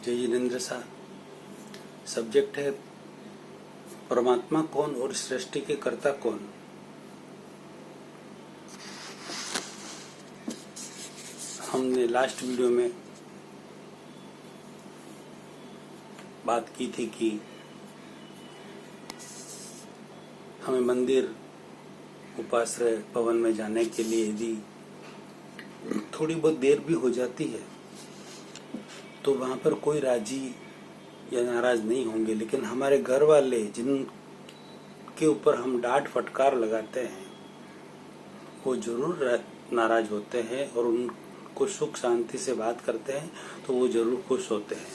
जय जिनेन्द्र शाह। सब्जेक्ट है परमात्मा कौन और सृष्टि के कर्ता कौन। हमने लास्ट वीडियो में बात की थी कि हमें मंदिर उपाश्रय भवन में जाने के लिए यदि थोड़ी बहुत देर भी हो जाती है तो वहां पर कोई राजी या नाराज नहीं होंगे, लेकिन हमारे घर वाले जिनके ऊपर हम डांट फटकार लगाते हैं वो जरूर नाराज होते हैं, और उनको सुख शांति से बात करते हैं तो वो जरूर खुश होते हैं।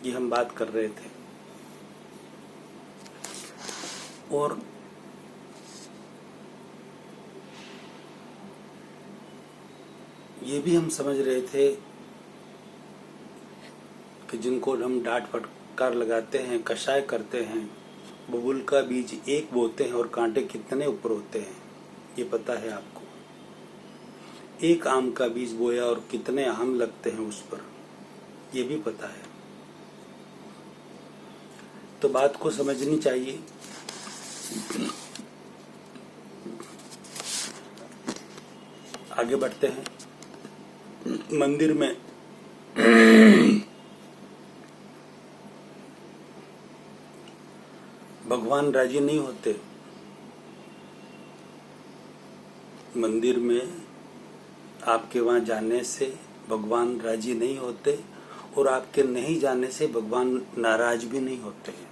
ये हम बात कर रहे थे। और ये भी हम समझ रहे थे कि जिनको हम डांट फटकार लगाते हैं, कषाय करते हैं, बबूल का बीज एक बोते हैं और कांटे कितने ऊपर होते हैं ये पता है आपको। एक आम का बीज बोया और कितने आम लगते हैं उस पर ये भी पता है। तो बात को समझनी चाहिए। आगे बढ़ते हैं। मंदिर में भगवान राजी नहीं होते। मंदिर में आपके वहां जाने से भगवान राजी नहीं होते, और आपके नहीं जाने से भगवान नाराज भी नहीं होते हैं।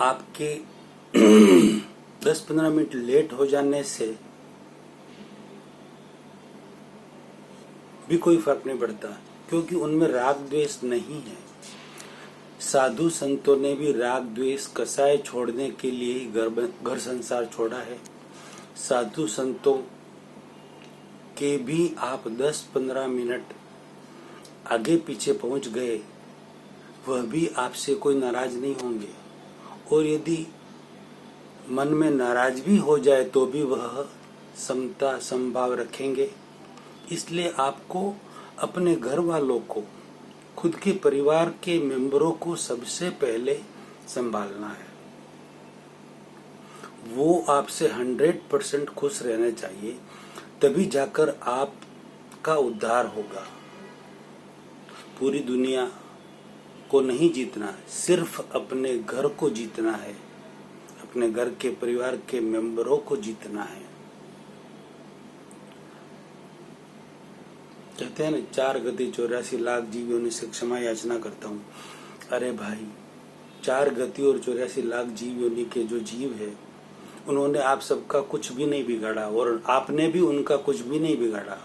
आपके 10-15 मिनट लेट हो जाने से भी कोई फर्क नहीं पड़ता, क्योंकि उनमें राग द्वेष नहीं है। साधु संतों ने भी राग द्वेष कसाय छोड़ने के लिए ही घर संसार छोड़ा है। साधु संतों के भी आप 10-15 मिनट आगे पीछे पहुंच गए, वह भी आपसे कोई नाराज नहीं होंगे, और यदि मन में नाराज भी हो जाए तो भी वह समता संभाव रखेंगे। इसलिए आपको अपने घर वालों को, खुद के परिवार के मेंबरों को सबसे पहले संभालना है। वो आपसे 100% खुश रहना चाहिए, तभी जाकर आपका उद्धार होगा। पूरी दुनिया को नहीं जीतना, सिर्फ अपने घर को जीतना है, अपने घर के परिवार के मेंबरों को जीतना है। कहते हैं ना, 4 गति 84 लाख जीवियों से क्षमा याचना करता हूँ। अरे भाई, 4 गति और 84 लाख जीवियों के जो जीव है, उन्होंने आप सबका कुछ भी नहीं बिगाड़ा, और आपने भी उनका कुछ भी नहीं बिगाड़ा।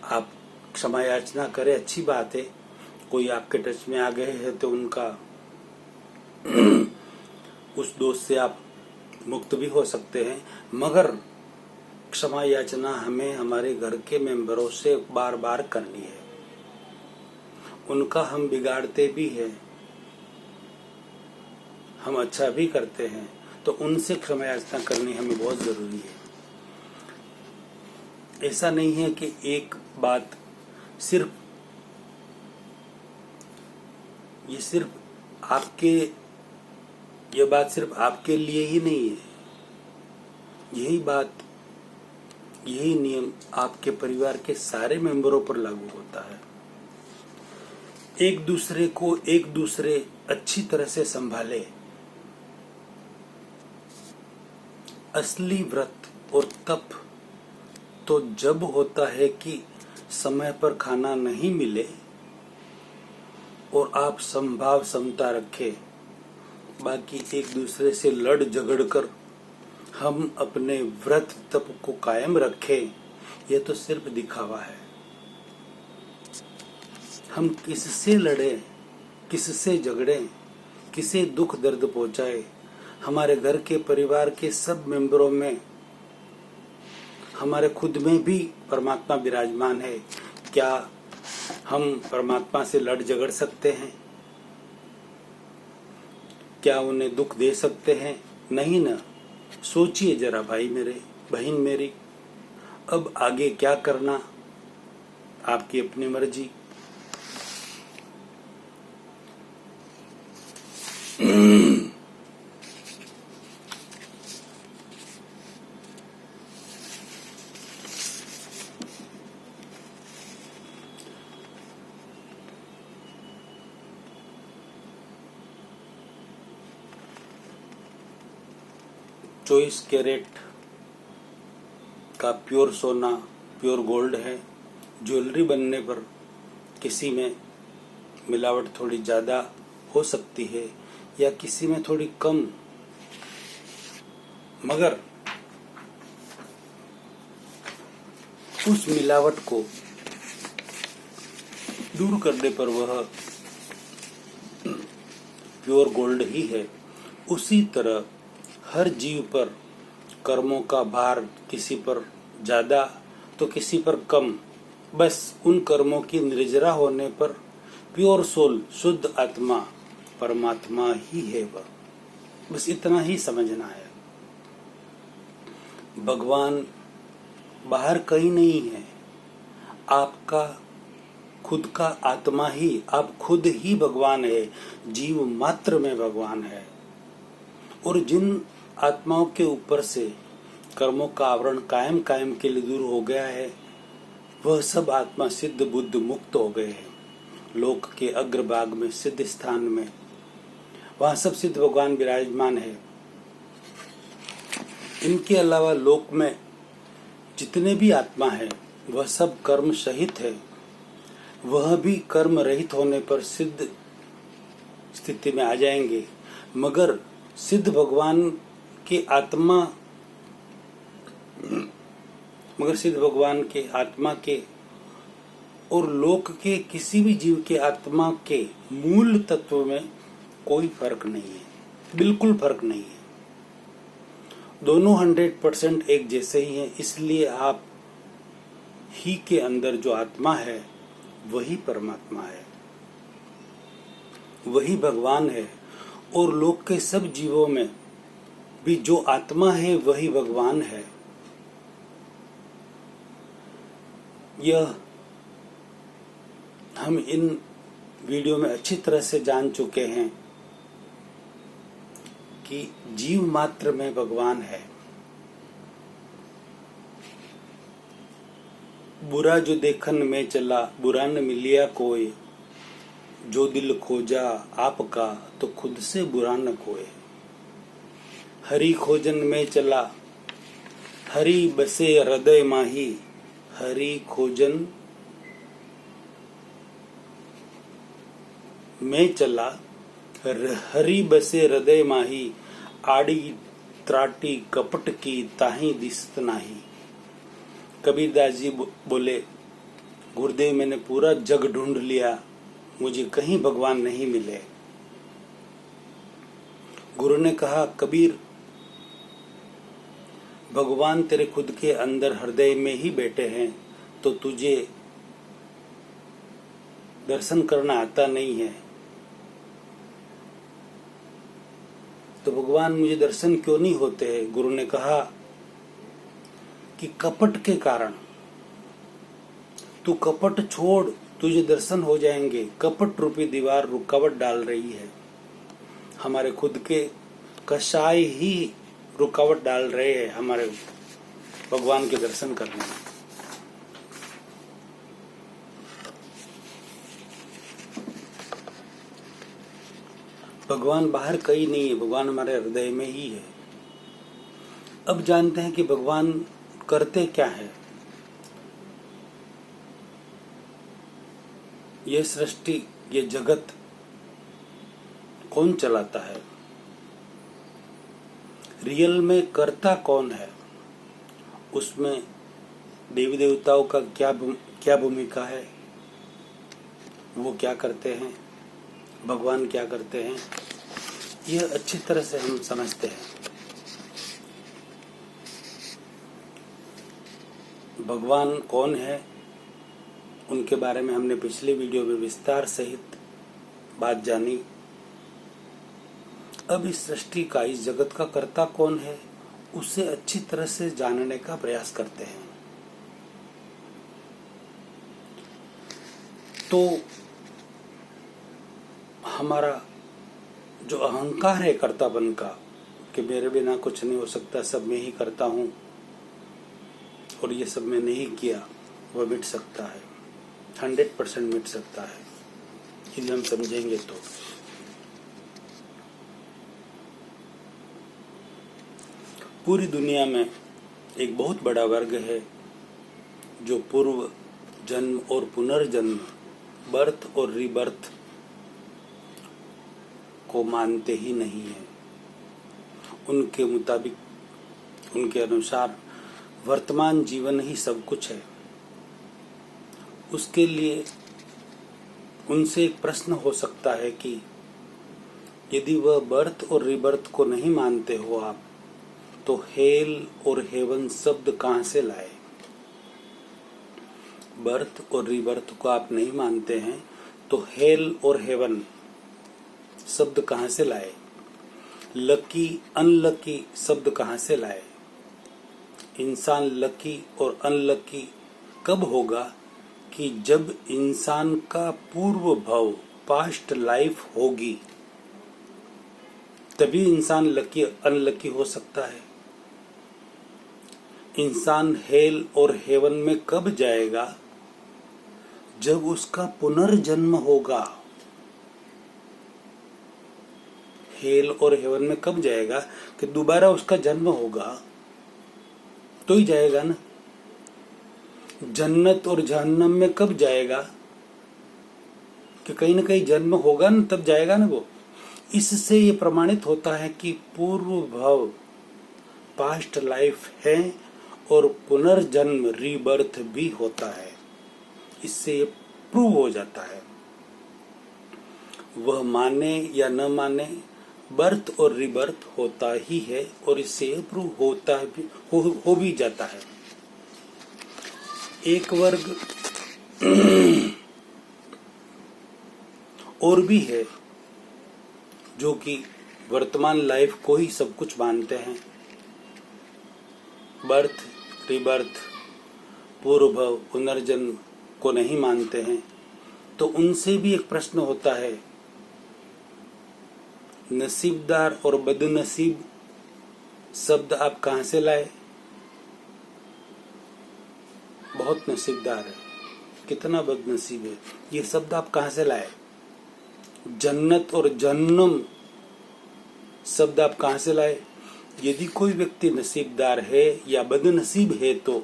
आप क्षमा याचना करें, अच्छी बात है। कोई आपके टच में आ गए हैं तो उनका उस दोष से आप मुक्त भी हो सकते हैं, मगर क्षमा याचना हमें हमारे घर के मेंबरों से बार बार करनी है। उनका हम बिगाड़ते भी हैं, हम अच्छा भी करते हैं, तो उनसे क्षमा याचना करनी हमें बहुत जरूरी है। ऐसा नहीं है कि एक बात सिर्फ ये बात सिर्फ आपके लिए ही नहीं है। यही नियम आपके परिवार के सारे मेंबरों पर लागू होता है। एक दूसरे अच्छी तरह से संभाले। असली व्रत और तप तो जब होता है कि समय पर खाना नहीं मिले और आप संभाव समता रखें। बाकी एक दूसरे से लड़ झगड़ कर हम अपने व्रत तप को कायम रखें, यह तो सिर्फ दिखावा है। हम किससे लड़े, किससे झगड़े, किसे दुख दर्द पहुंचाए, हमारे घर के परिवार के सब मेंबरों में, हमारे खुद में भी परमात्मा विराजमान है। क्या हम परमात्मा से लड़ झगड़ सकते हैं? क्या उन्हें दुख दे सकते हैं? नहीं ना। सोचिए जरा भाई मेरे, बहन मेरी, अब आगे क्या करना आपकी अपनी मर्जी। चौबीस कैरेट का प्योर सोना, प्योर गोल्ड है। ज्वेलरी बनने पर किसी में मिलावट थोड़ी ज्यादा हो सकती है या किसी में थोड़ी कम, मगर उस मिलावट को दूर करने पर वह प्योर गोल्ड ही है। उसी तरह हर जीव पर कर्मों का भार किसी पर ज्यादा तो किसी पर कम, बस उन कर्मों की निर्जरा होने पर प्योर सोल, शुद्ध आत्मा परमात्मा ही है वह। बस इतना ही समझना है। भगवान बाहर कहीं नहीं है, आपका खुद का आत्मा ही, आप खुद ही भगवान है। जीव मात्र में भगवान है। और जिन आत्माओं के ऊपर से कर्मों का आवरण कायम कायम के लिए दूर हो गया है, वह सब आत्मा सिद्ध बुद्ध मुक्त हो गए हैं। लोक के अग्रभाग में सिद्ध स्थान में वहां सब सिद्ध भगवान विराजमान है। इनके अलावा लोक में जितने भी आत्मा है वह सब कर्म सहित है। वह भी कर्म रहित होने पर सिद्ध स्थिति में आ जाएंगे। मगर सिद्ध भगवान के आत्मा के और लोक के किसी भी जीव के आत्मा के मूल तत्व में कोई फर्क नहीं है, बिल्कुल फर्क नहीं है। दोनों 100% एक जैसे ही हैं। इसलिए आप ही के अंदर जो आत्मा है वही परमात्मा है, वही भगवान है। और लोक के सब जीवों में भी जो आत्मा है वही भगवान है। यह हम इन वीडियो में अच्छी तरह से जान चुके हैं कि जीव मात्र में भगवान है। बुरा जो देखन में चला, बुरा न मिलिया कोई, जो दिल खोजा आपका तो खुद से बुरा न कोई। हरि खोजन में चला, हरि बसे हृदय माही, हरि खोजन में चला, हरि बसे हृदय माही, आड़ी त्राटी कपट की ताही दिसत नाही। कबीरदास जी बोले, गुरुदेव मैंने पूरा जग ढूंढ लिया, मुझे कहीं भगवान नहीं मिले। गुरु ने कहा, कबीर भगवान तेरे खुद के अंदर हृदय में ही बैठे हैं, तो तुझे दर्शन करना आता नहीं है। तो भगवान मुझे दर्शन क्यों नहीं होते हैं? गुरु ने कहा कि कपट के कारण। तू कपट छोड़, तुझे दर्शन हो जाएंगे। कपट रूपी दीवार रुकावट डाल रही है। हमारे खुद के कषाय ही रुकावट डाल रहे हैं हमारे भगवान के दर्शन करने में। भगवान बाहर कहीं नहीं है, भगवान हमारे हृदय में ही है। अब जानते हैं कि भगवान करते क्या है। ये सृष्टि, ये जगत कौन चलाता है? रियल में करता कौन है? उसमें देवी देवताओं का क्या भूमिका है? वो क्या करते हैं? भगवान क्या करते हैं? यह अच्छी तरह से हम समझते हैं। भगवान कौन है, उनके बारे में हमने पिछले वीडियो में विस्तार सहित बात जानी। अब इस सृष्टि का, इस जगत का कर्ता कौन है, उसे अच्छी तरह से जानने का प्रयास करते हैं। तो हमारा जो अहंकार है कर्तापन का, कि मेरे बिना कुछ नहीं हो सकता, सब मैं ही करता हूं और ये सब मैंने ही किया, वह मिट सकता है, 100% मिट सकता है यदि हम समझेंगे तो। पूरी दुनिया में एक बहुत बड़ा वर्ग है जो पूर्व जन्म और पुनर्जन्म, बर्थ और रीबर्थ को मानते ही नहीं है। उनके मुताबिक, उनके अनुसार वर्तमान जीवन ही सब कुछ है। उसके लिए उनसे एक प्रश्न हो सकता है कि यदि वह बर्थ और रीबर्थ को नहीं मानते हो आप, तो हेल और हेवन शब्द कहां से लाए? बर्थ और रीबर्थ को आप नहीं मानते हैं तो हेल और हेवन शब्द कहां से लाए? लकी अनलकी शब्द कहां से लाए? इंसान लकी और अनलकी कब होगा? कि जब इंसान का पूर्व भव, पास्ट लाइफ होगी, तभी इंसान लकी अनलकी हो सकता है। इंसान हेल और हेवन में कब जाएगा? जब उसका पुनर्जन्म होगा। हेल और हेवन में कब जाएगा? कि दोबारा उसका जन्म होगा तो ही जाएगा ना। जन्नत और जहन्नम में कब जाएगा? कि कहीं ना कहीं जन्म होगा ना, तब जाएगा ना वो। इससे ये प्रमाणित होता है कि पूर्व भव, पास्ट लाइफ है और पुनर्जन्म, रीबर्थ भी होता है। इससे ये प्रूव हो जाता है। वह माने या न माने, बर्थ और रीबर्थ होता ही है और इससे ये प्रूव होता भी हो भी जाता है। एक वर्ग और भी है जो कि वर्तमान लाइफ को ही सब कुछ मानते हैं। बर्थ, रीबर्थ, पूर्व भव, पुनर्जन्म को नहीं मानते हैं। तो उनसे भी एक प्रश्न होता है, नसीबदार और बदनसीब शब्द आप कहां से लाए? बहुत नसीबदार है, कितना बदनसीब है, ये शब्द आप कहां से लाए? जन्नत और जन्नम शब्द आप कहां से लाए? यदि कोई व्यक्ति नसीबदार है या बदनसीब है तो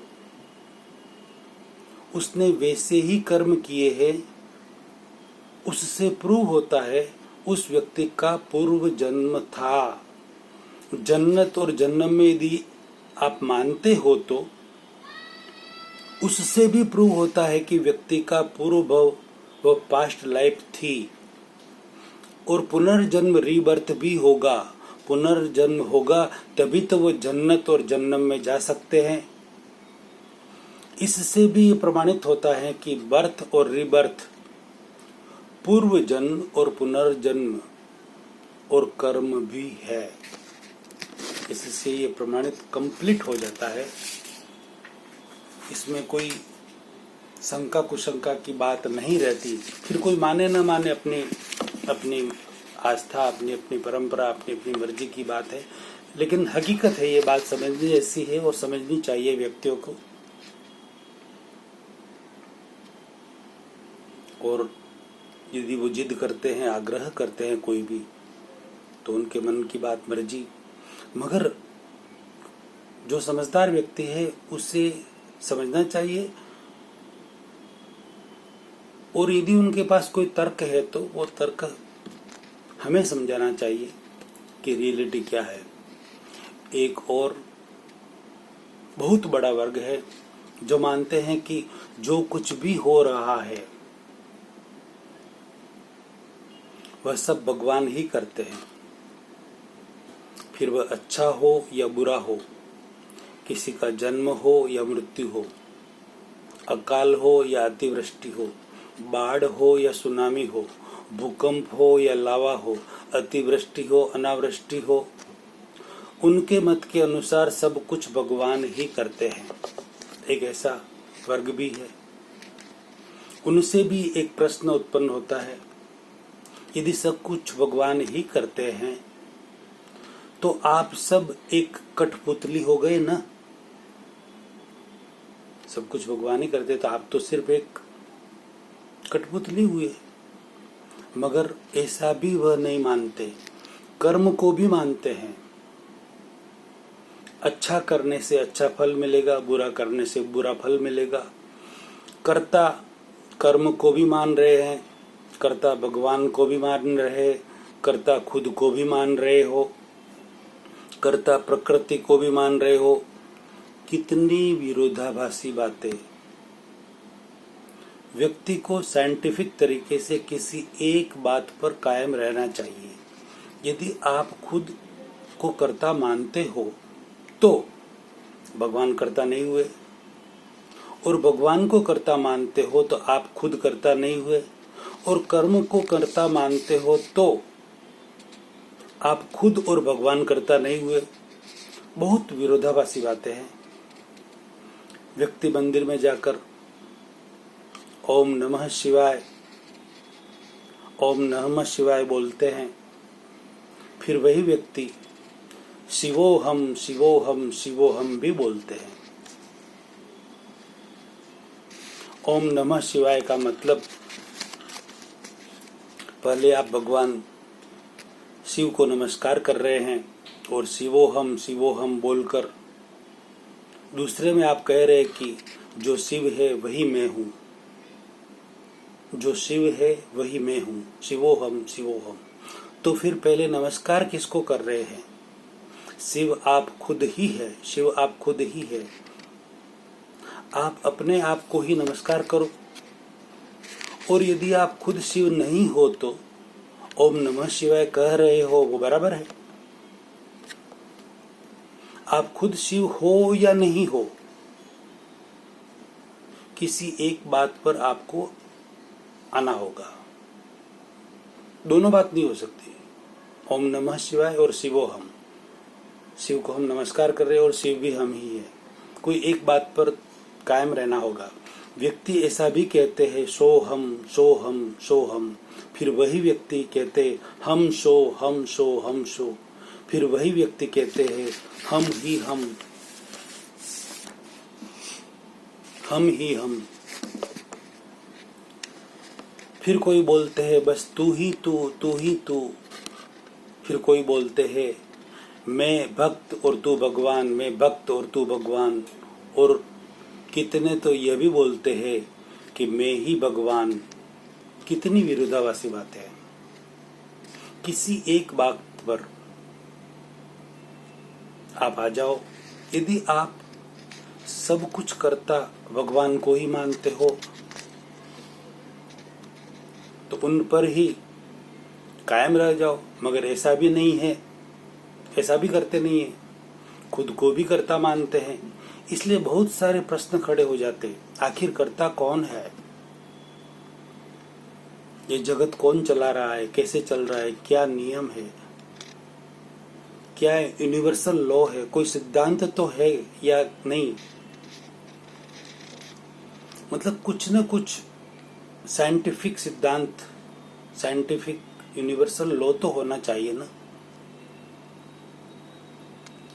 उसने वैसे ही कर्म किए हैं, उससे प्रूव होता है उस व्यक्ति का पूर्व जन्म था। जन्नत और जन्नम में यदि आप मानते हो तो उससे भी प्रूव होता है कि व्यक्ति का पूर्व भव, वो पास्ट लाइफ थी और पुनर्जन्म, रीबर्थ भी होगा। पुनर्जन्म होगा तभी तो वो जन्नत और जन्नम में जा सकते हैं। इससे भी प्रमाणित होता है कि बर्थ और रीबर्थ, पूर्व जन्म और पुनर्जन्म और कर्म भी है। इससे ये प्रमाणित कंप्लीट हो जाता है। इसमें कोई शंका कुशंका की बात नहीं रहती। फिर कोई माने ना माने, अपनी अपनी आस्था, अपनी अपनी परंपरा, अपनी अपनी मर्जी की बात है, लेकिन हकीकत है, ये बात समझनी जैसी है और समझनी चाहिए व्यक्तियों को। और यदि वो जिद करते हैं, आग्रह करते हैं कोई भी, तो उनके मन की बात मर्जी। मगर जो समझदार व्यक्ति है उसे समझना चाहिए, और यदि उनके पास कोई तर्क है तो वो तर्क हमें समझाना चाहिए कि रियलिटी क्या है। एक और बहुत बड़ा वर्ग है जो मानते हैं कि जो कुछ भी हो रहा है वह सब भगवान ही करते हैं, फिर वह अच्छा हो या बुरा हो, किसी का जन्म हो या मृत्यु हो, अकाल हो या अतिवृष्टि हो, बाढ़ हो या सुनामी हो, भूकंप हो या लावा हो, अतिवृष्टि हो, अनावृष्टि हो, उनके मत के अनुसार सब कुछ भगवान ही करते हैं। एक ऐसा वर्ग भी है। उनसे भी एक प्रश्न उत्पन्न होता है, यदि सब कुछ भगवान ही करते हैं तो आप सब एक कठपुतली हो गए ना। सब कुछ भगवान ही करते तो आप तो सिर्फ एक कठपुतली हुए। मगर ऐसा भी वह नहीं मानते, कर्म को भी मानते हैं। अच्छा करने से अच्छा फल मिलेगा, बुरा करने से बुरा फल मिलेगा। कर्ता कर्म को भी मान रहे हैं, कर्ता भगवान को भी मान रहे, कर्ता खुद को भी मान रहे हो, कर्ता प्रकृति को भी मान रहे हो। कितनी विरोधाभासी बातें। व्यक्ति को साइंटिफिक तरीके से किसी एक बात पर कायम रहना चाहिए। यदि आप खुद को कर्ता मानते हो तो भगवान कर्ता नहीं हुए, और भगवान को कर्ता मानते हो तो आप खुद कर्ता नहीं हुए, और कर्म को कर्ता मानते हो तो आप खुद और भगवान कर्ता नहीं हुए। बहुत विरोधाभासी बातें हैं। व्यक्ति मंदिर में जाकर ओम नमः शिवाय, ओम नमः शिवाय बोलते हैं, फिर वही व्यक्ति शिवोहम शिवोहम शिवोहम भी बोलते हैं। ओम नमः शिवाय का मतलब पहले आप भगवान शिव को नमस्कार कर रहे हैं और शिवोहम बोलकर दूसरे में आप कह रहे हैं कि जो शिव है वही मैं हूँ, जो शिव है वही मैं हूँ, शिवोहम शिवोहम। तो फिर पहले नमस्कार किसको कर रहे हैं? शिव आप खुद ही है, शिव आप खुद ही है। आप अपने आप को ही नमस्कार करो। और यदि आप खुद शिव नहीं हो तो ओम नमः शिवाय कह रहे हो वो बराबर है। आप खुद शिव हो या नहीं हो, किसी एक बात पर आपको आना होगा। दोनों बात नहीं हो सकती। ओम नमः शिवाय और शिवोहम, शिव को हम नमस्कार कर रहे हैं और शिव भी हम ही है। कोई एक बात पर कायम रहना होगा। व्यक्ति ऐसा भी कहते हैं सोहम सोहम सोहम, फिर वही व्यक्ति कहते हम सो हम सो हम सो, फिर वही व्यक्ति कहते हैं हम ही हम ही हम। फिर कोई बोलते हैं बस तू ही तू, तू ही तू। फिर कोई बोलते हैं मैं भक्त और तू भगवान, मैं भक्त और तू भगवान। और कितने तो यह भी बोलते हैं कि मैं ही भगवान। कितनी विरोधाभासी बातें हैं। किसी एक बात पर आप आ जाओ। यदि आप सब कुछ करता भगवान को ही मानते हो तो उन पर ही कायम रह जाओ। मगर ऐसा भी नहीं है, ऐसा भी करते नहीं है, खुद को भी कर्ता मानते हैं। इसलिए बहुत सारे प्रश्न खड़े हो जाते। आखिर कर्ता कौन है? ये जगत कौन चला रहा है? कैसे चल रहा है? क्या नियम है? क्या यूनिवर्सल लॉ है? कोई सिद्धांत तो है या नहीं? मतलब कुछ न कुछ साइंटिफिक सिद्धांत, साइंटिफिक यूनिवर्सल लॉ तो होना चाहिए ना,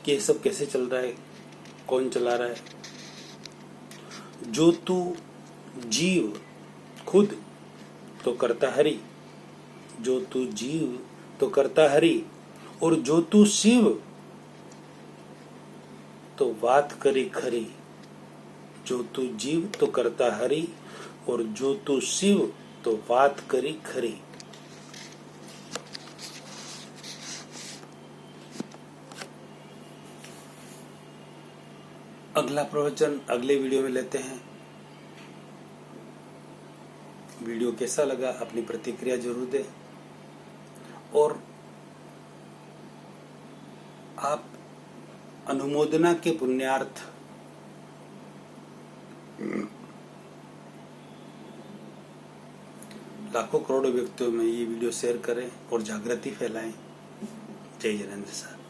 कि ये सब कैसे चल रहा है, कौन चला रहा है। जो तू जीव खुद तो करता हरि, जो तू जीव तो करता हरि, और जो तू शिव तो बात करी खरी। जो तू जीव तो करता हरि, और जो तू शिव तो बात करी खरी। अगला प्रवचन अगले वीडियो में लेते हैं। वीडियो कैसा लगा अपनी प्रतिक्रिया जरूर दें, और आप अनुमोदना के पुण्यार्थ लाखों करोड़ों व्यक्तियों में ये वीडियो शेयर करें और जागृति फैलाएं। जय जिनेंद्र सर।